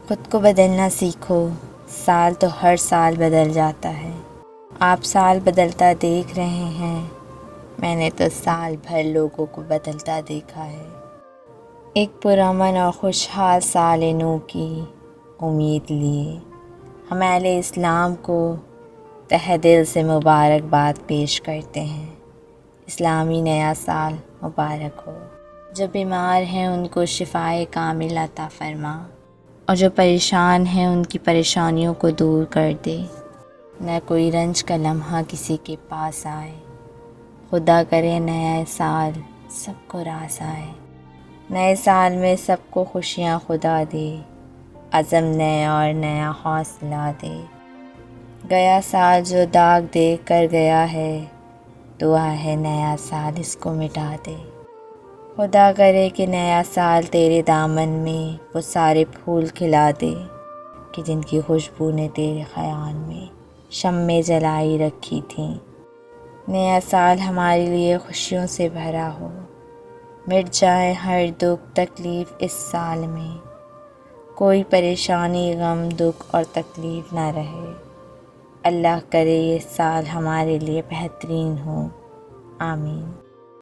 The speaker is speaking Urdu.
خود کو بدلنا سیکھو، سال تو ہر سال بدل جاتا ہے۔ آپ سال بدلتا دیکھ رہے ہیں، میں نے تو سال بھر لوگوں کو بدلتا دیکھا ہے۔ ایک پرامن اور خوشحال سال نو کی امید لیے ہم اہل اسلام کو تہہ دل سے مبارکباد پیش کرتے ہیں۔ اسلامی نیا سال مبارک ہو۔ جو بیمار ہیں ان کو شفائے کامل عطا فرما، اور جو پریشان ہیں ان کی پریشانیوں کو دور کر دے۔ نہ کوئی رنج کا لمحہ کسی کے پاس آئے۔ خدا کرے نیا سال سب کو راس آئے۔ نئے سال میں سب کو خوشیاں خدا دے، عزم نیا اور نیا حوصلہ دے۔ گیا سال جو داغ دیکھ کر گیا ہے، دعا ہے نیا سال اس کو مٹا دے۔ خدا کرے کہ نیا سال تیرے دامن میں وہ سارے پھول کھلا دے کہ جن کی خوشبو نے تیرے خیال میں شمع جلائی رکھی تھیں۔ نیا سال ہمارے لیے خوشیوں سے بھرا ہو، مٹ جائے ہر دکھ تکلیف اس سال میں، کوئی پریشانی غم دکھ اور تکلیف نہ رہے۔ اللہ کرے یہ سال ہمارے لیے بہترین ہو، آمین۔